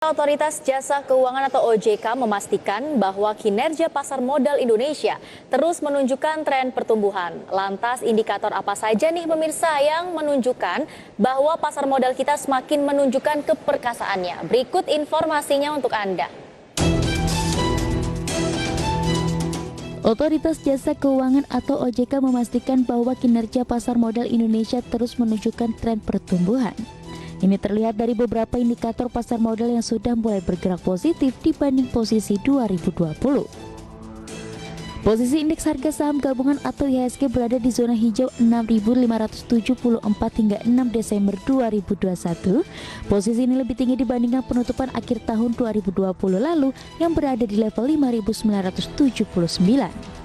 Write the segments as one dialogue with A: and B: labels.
A: Otoritas Jasa Keuangan atau OJK memastikan bahwa kinerja pasar modal Indonesia terus menunjukkan tren pertumbuhan. Lantas indikator apa saja nih pemirsa yang menunjukkan bahwa pasar modal kita semakin menunjukkan keperkasaannya? Berikut informasinya untuk Anda.
B: Otoritas Jasa Keuangan atau OJK memastikan bahwa kinerja pasar modal Indonesia terus menunjukkan tren pertumbuhan. Ini terlihat dari beberapa indikator pasar modal yang sudah mulai bergerak positif dibanding posisi 2020. Posisi indeks harga saham gabungan atau IHSG berada di zona hijau 6.574 hingga 6 Desember 2021. Posisi ini lebih tinggi dibandingkan penutupan akhir tahun 2020 lalu yang berada di level 5.979.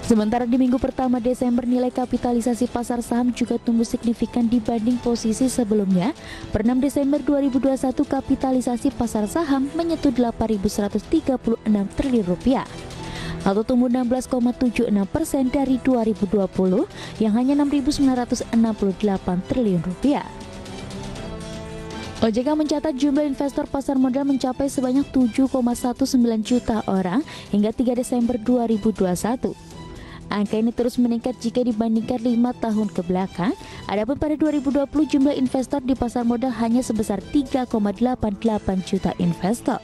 B: Sementara di minggu pertama Desember nilai kapitalisasi pasar saham juga tumbuh signifikan dibanding posisi sebelumnya. Per 6 Desember 2021 kapitalisasi pasar saham menyentuh 8.136 triliun rupiah atau tumbuh 16,76% dari 2020 yang hanya 6.968 triliun rupiah. OJK mencatat jumlah investor pasar modal mencapai sebanyak 7,19 juta orang hingga 3 Desember 2021. Angka ini terus meningkat jika dibandingkan 5 tahun ke belakang. Adapun pada 2020 jumlah investor di pasar modal hanya sebesar 3,88 juta investor.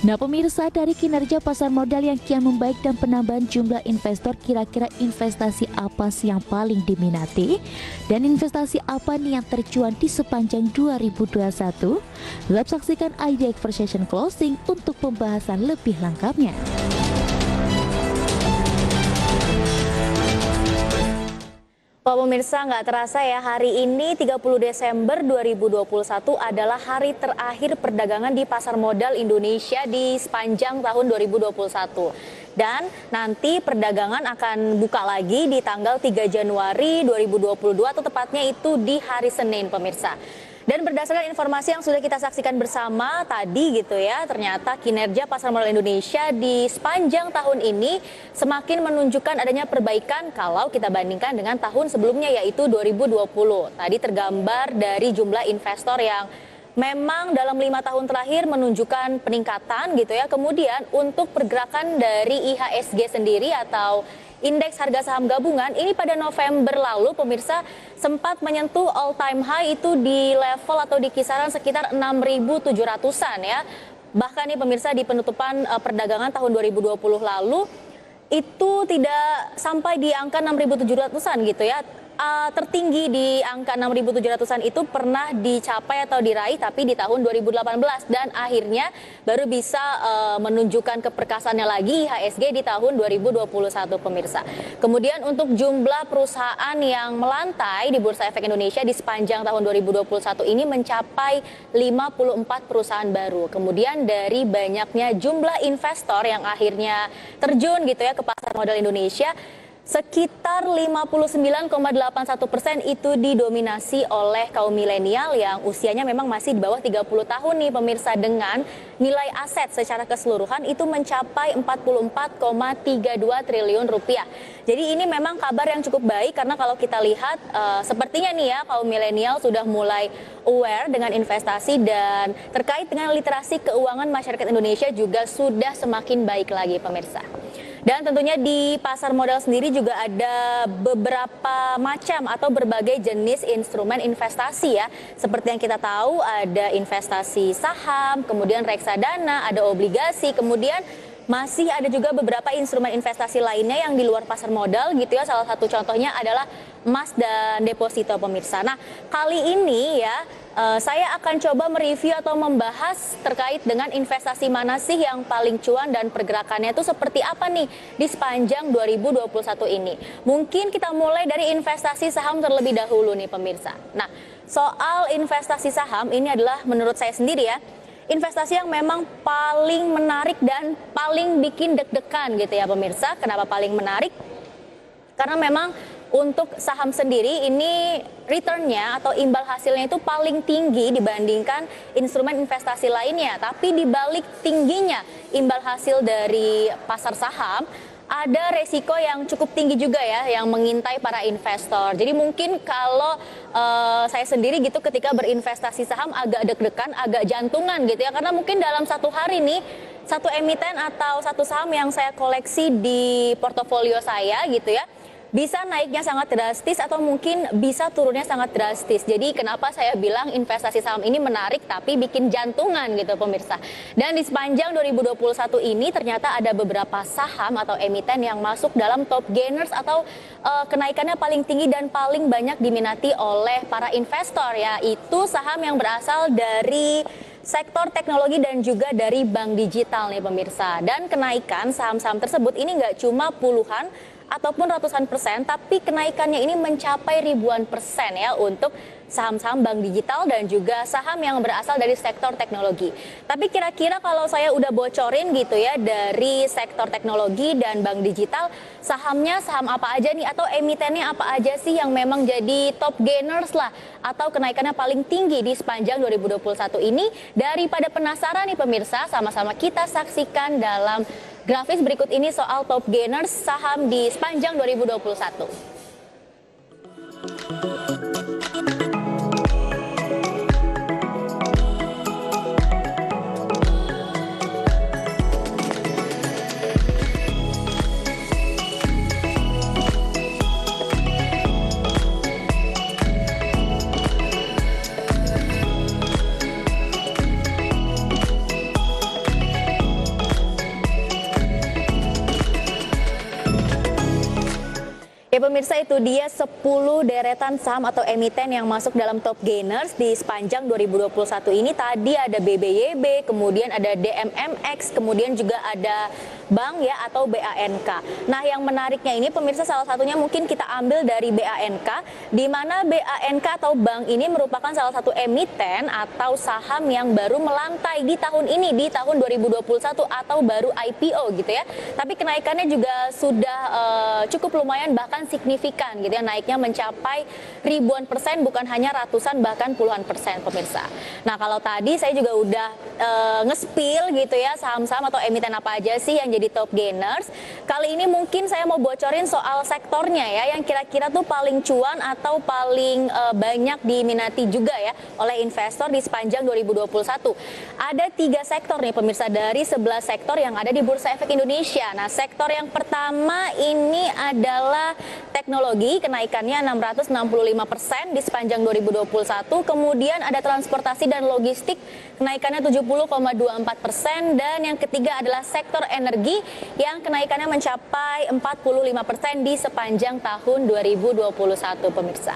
B: Nah pemirsa, dari kinerja pasar modal yang kian membaik dan penambahan jumlah investor, kira-kira investasi apa sih yang paling diminati? Dan investasi apa nih yang tercuan di sepanjang 2021? Tetap saksikan IDX Session Closing untuk pembahasan lebih lengkapnya.
A: Pak pemirsa, nggak terasa ya, hari ini 30 Desember 2021 adalah hari terakhir perdagangan di pasar modal Indonesia di sepanjang tahun 2021. Dan nanti perdagangan akan buka lagi di tanggal 3 Januari 2022 atau tepatnya itu di hari Senin pemirsa. Dan berdasarkan informasi yang sudah kita saksikan bersama tadi gitu ya, ternyata kinerja pasar modal Indonesia di sepanjang tahun ini semakin menunjukkan adanya perbaikan kalau kita bandingkan dengan tahun sebelumnya yaitu 2020. Tadi tergambar dari jumlah investor yang memang dalam 5 tahun terakhir menunjukkan peningkatan gitu ya. Kemudian untuk pergerakan dari IHSG sendiri atau indeks harga saham gabungan ini pada November lalu pemirsa sempat menyentuh all time high itu di level atau di kisaran sekitar 6.700-an ya. Bahkan nih pemirsa di penutupan perdagangan tahun 2020 lalu itu tidak sampai di angka 6.700-an gitu ya. Tertinggi di angka 6.700-an itu pernah dicapai atau diraih tapi di tahun 2018 dan akhirnya baru bisa menunjukkan keperkasannya lagi IHSG di tahun 2021 pemirsa. Kemudian untuk jumlah perusahaan yang melantai di Bursa Efek Indonesia di sepanjang tahun 2021 ini mencapai 54 perusahaan baru. Kemudian dari banyaknya jumlah investor yang akhirnya terjun gitu ya ke pasar modal Indonesia, sekitar 59,81% itu didominasi oleh kaum milenial yang usianya memang masih di bawah 30 tahun nih pemirsa, dengan nilai aset secara keseluruhan itu mencapai 44,32 triliun rupiah. Jadi ini memang kabar yang cukup baik karena kalau kita lihat sepertinya nih ya kaum milenial sudah mulai aware dengan investasi dan terkait dengan literasi keuangan masyarakat Indonesia juga sudah semakin baik lagi pemirsa. Dan tentunya di pasar modal sendiri juga ada beberapa macam atau berbagai jenis instrumen investasi ya. Seperti yang kita tahu ada investasi saham, kemudian reksadana, ada obligasi, kemudian masih ada juga beberapa instrumen investasi lainnya yang di luar pasar modal gitu ya. Salah satu contohnya adalah emas dan deposito pemirsa. Nah kali ini ya saya akan coba mereview atau membahas terkait dengan investasi mana sih yang paling cuan dan pergerakannya itu seperti apa nih di sepanjang 2021 ini. Mungkin kita mulai dari investasi saham terlebih dahulu nih pemirsa. Nah soal investasi saham ini adalah menurut saya sendiri ya, investasi yang memang paling menarik dan paling bikin deg-degan gitu ya pemirsa. Kenapa paling menarik? Karena memang untuk saham sendiri ini return-nya atau imbal hasilnya itu paling tinggi dibandingkan instrumen investasi lainnya. Tapi di balik tingginya imbal hasil dari pasar saham, ada resiko yang cukup tinggi juga ya yang mengintai para investor. Jadi mungkin kalau saya sendiri gitu ketika berinvestasi saham agak deg-degan, agak jantungan gitu ya, karena mungkin dalam satu hari nih satu emiten atau satu saham yang saya koleksi di portofolio saya gitu ya, bisa naiknya sangat drastis atau mungkin bisa turunnya sangat drastis. Jadi kenapa saya bilang investasi saham ini menarik tapi bikin jantungan gitu pemirsa. Dan di sepanjang 2021 ini ternyata ada beberapa saham atau emiten yang masuk dalam top gainers atau kenaikannya paling tinggi dan paling banyak diminati oleh para investor, yaitu saham yang berasal dari sektor teknologi dan juga dari bank digital nih pemirsa. Dan kenaikan saham-saham tersebut ini nggak cuma puluhan ataupun ratusan persen, tapi kenaikannya ini mencapai ribuan persen ya untuk saham-saham bank digital dan juga saham yang berasal dari sektor teknologi. Tapi kira-kira kalau saya udah bocorin gitu ya dari sektor teknologi dan bank digital, sahamnya saham apa aja nih atau emitennya apa aja sih yang memang jadi top gainers lah atau kenaikannya paling tinggi di sepanjang 2021 ini? Daripada penasaran nih pemirsa, sama-sama kita saksikan dalam grafis berikut ini soal top gainers saham di sepanjang 2021. Ya pemirsa, itu dia 10 deretan saham atau emiten yang masuk dalam top gainers di sepanjang 2021 ini. Tadi ada BBYB, kemudian ada DMMX, kemudian juga ada bank ya atau BANK. Nah yang menariknya ini pemirsa, salah satunya mungkin kita ambil dari BANK, di mana BANK atau bank ini merupakan salah satu emiten atau saham yang baru melantai di tahun ini, di tahun 2021 atau baru IPO gitu ya. Tapi kenaikannya juga sudah cukup lumayan, bahkan signifikan gitu ya, naiknya mencapai ribuan persen, bukan hanya ratusan bahkan puluhan persen pemirsa. Nah kalau tadi saya juga udah nge-spill gitu ya saham-saham atau emiten apa aja sih yang jadi top gainers. Kali ini mungkin saya mau bocorin soal sektornya ya, yang kira-kira tuh paling cuan atau paling banyak diminati juga ya oleh investor di sepanjang 2021. Ada 3 sektor nih pemirsa dari 11 sektor yang ada di Bursa Efek Indonesia. Nah sektor yang pertama ini adalah teknologi, kenaikannya 665% di sepanjang 2021. Kemudian ada transportasi dan logistik, kenaikannya 70,24%. Dan yang ketiga adalah sektor energi yang kenaikannya mencapai 45% di sepanjang tahun 2021 pemirsa.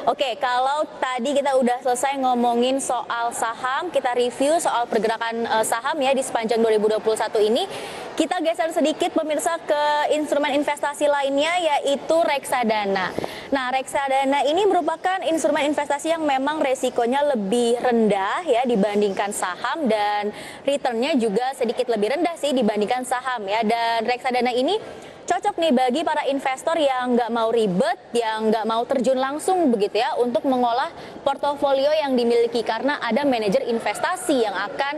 A: Oke, kalau tadi kita udah selesai ngomongin soal saham, kita review soal pergerakan saham ya di sepanjang 2021 ini, kita geser sedikit pemirsa ke instrumen investasi lainnya, yaitu reksadana. Nah, reksadana ini merupakan instrumen investasi yang memang resikonya lebih rendah ya dibandingkan saham, dan returnnya juga sedikit lebih rendah sih dibandingkan saham ya. Dan reksadana ini cocok nih bagi para investor yang nggak mau ribet, yang nggak mau terjun langsung begitu ya untuk mengolah portofolio yang dimiliki, karena ada manajer investasi yang akan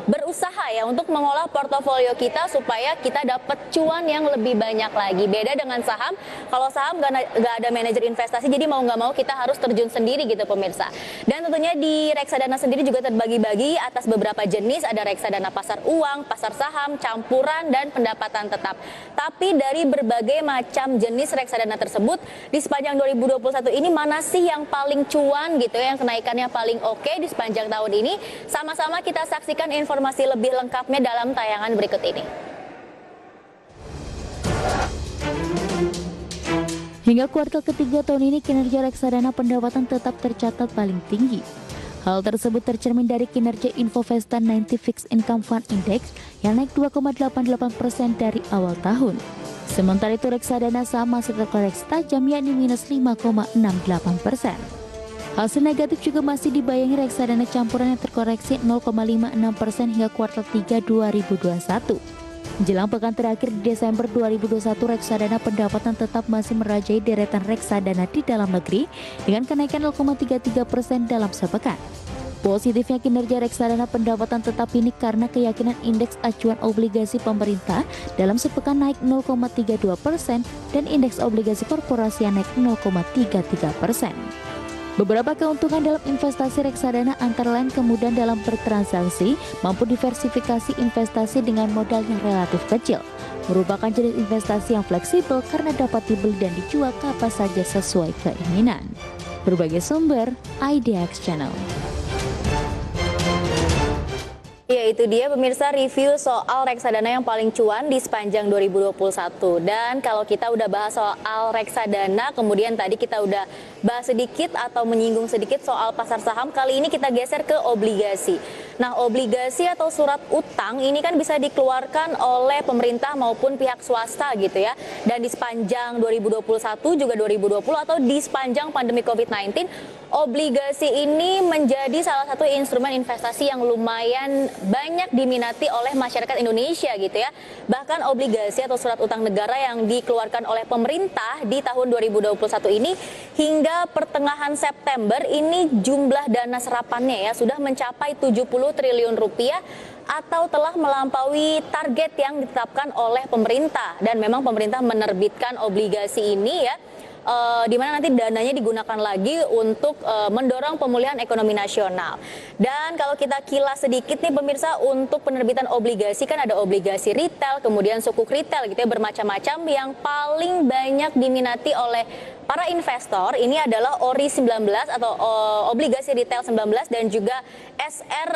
A: berusaha ya untuk mengolah portofolio kita supaya kita dapat cuan yang lebih banyak lagi. Beda dengan saham, kalau saham nggak ada manajer investasi, jadi mau nggak mau kita harus terjun sendiri gitu pemirsa. Dan tentunya di reksadana sendiri juga terbagi-bagi atas beberapa jenis, ada reksadana pasar uang, pasar saham, campuran, dan pendapatan tetap. Tapi dari berbagai macam jenis reksadana tersebut di sepanjang 2021 ini, mana sih yang paling cuan gitu ya, yang kenaikannya paling oke di sepanjang tahun ini? Sama-sama kita saksikan informasi lebih lengkapnya dalam tayangan berikut ini.
B: Hingga kuartal ketiga tahun ini, kinerja reksadana pendapatan tetap tercatat paling tinggi. Hal tersebut tercermin dari kinerja Infovesta 90 Fixed Income Fund Index yang naik 2,88% dari awal tahun. Sementara itu reksadana saham masih terkoreksi tajam, yakni minus 5,68%. Hasil negatif juga masih dibayangi reksadana campuran yang terkoreksi 0,56% hingga kuartal 3 2021. Jelang pekan terakhir di Desember 2021, reksadana pendapatan tetap masih merajai deretan reksadana di dalam negeri dengan kenaikan 0,33% dalam sepekan. Positifnya kinerja reksadana pendapatan tetap ini karena keyakinan indeks acuan obligasi pemerintah dalam sepekan naik 0,32% dan indeks obligasi korporasi yang naik 0,33%. Beberapa keuntungan dalam investasi reksadana antara lain kemudahan dalam bertransaksi, mampu diversifikasi investasi dengan modal yang relatif kecil, merupakan jenis investasi yang fleksibel karena dapat dibeli dan dijual kapan saja sesuai keinginan. Berbagai sumber, IDX Channel.
A: Ya, itu dia pemirsa review soal reksadana yang paling cuan di sepanjang 2021. Dan kalau kita udah bahas soal reksadana, kemudian tadi kita udah bahas sedikit atau menyinggung sedikit soal pasar saham, kali ini kita geser ke obligasi. Nah, obligasi atau surat utang ini kan bisa dikeluarkan oleh pemerintah maupun pihak swasta gitu ya. Dan di sepanjang 2021 juga 2020 atau di sepanjang pandemi COVID-19, obligasi ini menjadi salah satu instrumen investasi yang lumayan banyak diminati oleh masyarakat Indonesia gitu ya. Bahkan obligasi atau surat utang negara yang dikeluarkan oleh pemerintah di tahun 2021 ini hingga pertengahan September ini jumlah dana serapannya ya sudah mencapai 70 triliun rupiah atau telah melampaui target yang ditetapkan oleh pemerintah. Dan memang pemerintah menerbitkan obligasi ini ya, di mana nanti dananya digunakan lagi untuk mendorong pemulihan ekonomi nasional. Dan kalau kita kilas sedikit nih pemirsa, untuk penerbitan obligasi kan ada obligasi retail, kemudian sukuk retail gitu ya, bermacam-macam. Yang paling banyak diminati oleh para investor ini adalah ORI 19 atau obligasi retail 19 dan juga SR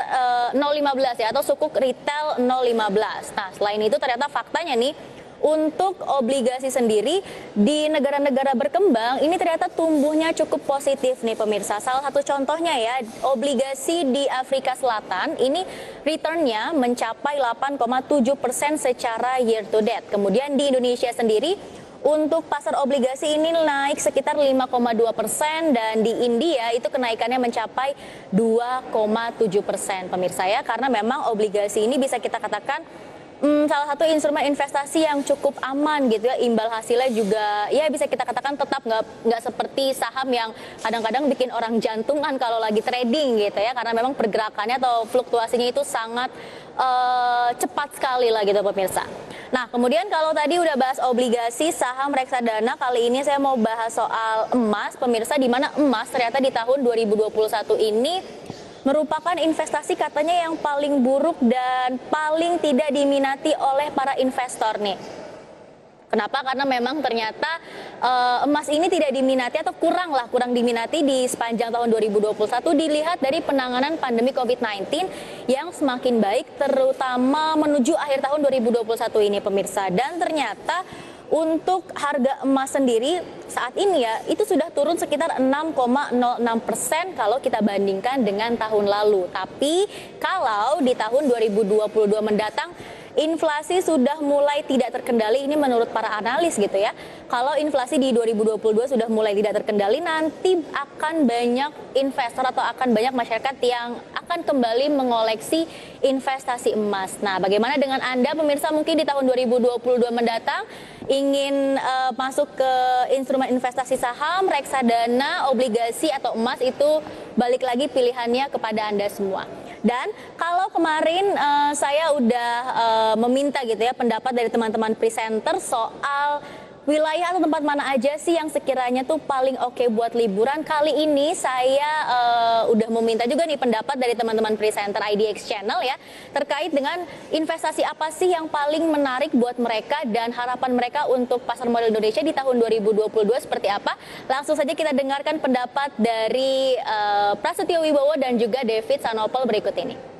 A: 015 ya, atau sukuk retail 015. Nah, selain itu ternyata faktanya nih, untuk obligasi sendiri di negara-negara berkembang ini ternyata tumbuhnya cukup positif nih pemirsa. Salah satu contohnya ya, obligasi di Afrika Selatan ini returnnya mencapai 8,7% secara year to date. Kemudian di Indonesia sendiri untuk pasar obligasi ini naik sekitar 5,2% dan di India itu kenaikannya mencapai 2,7% pemirsa ya, karena memang obligasi ini bisa kita katakan salah satu instrumen investasi yang cukup aman gitu ya, imbal hasilnya juga ya bisa kita katakan tetap nggak seperti saham yang kadang-kadang bikin orang jantungan kalau lagi trading gitu ya, karena memang pergerakannya atau fluktuasinya itu sangat cepat sekali lah gitu pemirsa. Nah, kemudian kalau tadi udah bahas obligasi, saham, reksadana, kali ini saya mau bahas soal emas pemirsa, di mana emas ternyata di tahun 2021 ini merupakan investasi katanya yang paling buruk dan paling tidak diminati oleh para investor nih. Kenapa? Karena memang ternyata emas ini tidak diminati atau kurang diminati di sepanjang tahun 2021 dilihat dari penanganan pandemi COVID-19 yang semakin baik terutama menuju akhir tahun 2021 ini pemirsa. Dan ternyata untuk harga emas sendiri saat ini ya itu sudah turun sekitar 6,06% kalau kita bandingkan dengan tahun lalu. Tapi kalau di tahun 2022 mendatang inflasi sudah mulai tidak terkendali, ini menurut para analis gitu ya. Kalau inflasi di 2022 sudah mulai tidak terkendali, nanti akan banyak investor atau akan banyak masyarakat yang akan kembali mengoleksi investasi emas. Nah, bagaimana dengan Anda pemirsa, mungkin di tahun 2022 mendatang ingin masuk ke instrumen investasi saham, reksadana, obligasi atau emas, itu balik lagi pilihannya kepada Anda semua. Dan kalau kemarin saya udah meminta gitu ya pendapat dari teman-teman presenter soal wilayah atau tempat mana aja sih yang sekiranya tuh paling oke buat liburan. Kali ini saya udah meminta juga nih pendapat dari teman-teman presenter IDX Channel ya, terkait dengan investasi apa sih yang paling menarik buat mereka dan harapan mereka untuk pasar modal Indonesia di tahun 2022 seperti apa. Langsung saja kita dengarkan pendapat dari Prasetyo Wibowo dan juga David Sanopol berikut ini.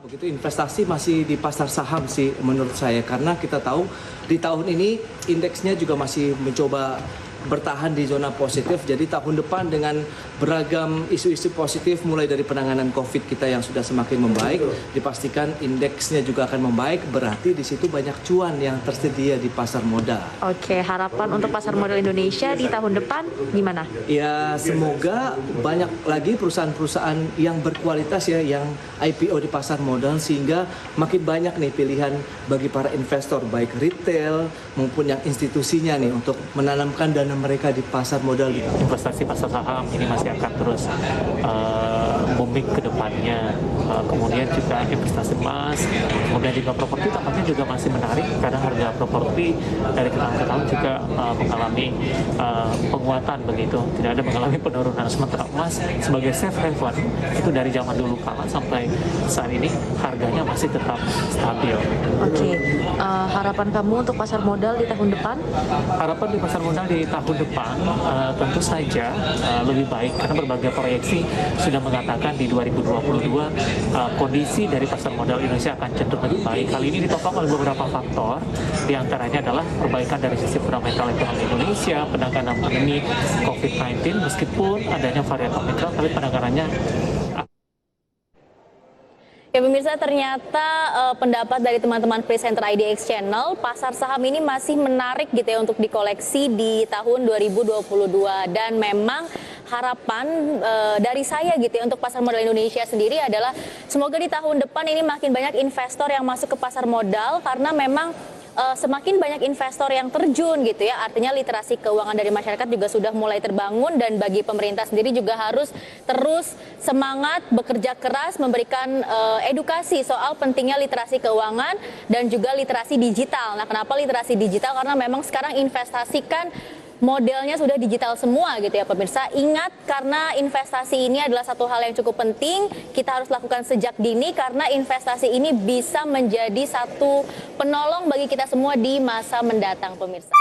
C: Begitu investasi masih di pasar saham sih menurut saya, karena kita tahu di tahun ini indeksnya juga masih mencoba bertahan di zona positif. Jadi tahun depan dengan beragam isu-isu positif mulai dari penanganan COVID kita yang sudah semakin membaik, dipastikan indeksnya juga akan membaik, berarti di situ banyak cuan yang tersedia di pasar modal.
D: Oke, harapan untuk pasar modal Indonesia di tahun depan gimana?
C: Ya, semoga banyak lagi perusahaan-perusahaan yang berkualitas ya yang IPO di pasar modal, sehingga makin banyak nih pilihan bagi para investor baik retail maupun yang institusinya nih untuk menanamkan dana mereka di pasar modal.
E: Investasi pasar saham ini masih akan terus booming ke depannya. Kemudian juga investasi emas, kemudian juga properti tampaknya juga masih menarik karena harga properti dari tahun ke tahun juga mengalami penguatan begitu, tidak ada mengalami penurunan. Sementara emas sebagai safe haven itu dari zaman dulu kala sampai saat ini harganya masih tetap stabil.
D: Oke, harapan kamu untuk pasar modal di tahun depan?
E: Harapan di pasar modal di tahun depan tentu saja lebih baik karena berbagai proyeksi sudah mengatakan di 2022 kondisi dari pasar modal Indonesia akan cenderung lebih baik. Hal ini ditopang oleh beberapa faktor, diantaranya adalah perbaikan dari sisi fundamental ekonomi Indonesia, penanganan pandemi COVID-19 meskipun adanya varian Omicron, tapi penanganannya.
A: Ya pemirsa, ternyata pendapat dari teman-teman presenter IDX Channel, pasar saham ini masih menarik gitu ya untuk dikoleksi di tahun 2022. Dan memang harapan dari saya gitu ya untuk pasar modal Indonesia sendiri adalah semoga di tahun depan ini makin banyak investor yang masuk ke pasar modal, karena memang semakin banyak investor yang terjun gitu ya, artinya literasi keuangan dari masyarakat juga sudah mulai terbangun, dan bagi pemerintah sendiri juga harus terus semangat bekerja keras memberikan edukasi soal pentingnya literasi keuangan dan juga literasi digital. Nah, kenapa literasi digital? Karena memang sekarang investasi kan modelnya sudah digital semua gitu ya pemirsa. Ingat, karena investasi ini adalah satu hal yang cukup penting, kita harus lakukan sejak dini karena investasi ini bisa menjadi satu penolong bagi kita semua di masa mendatang pemirsa.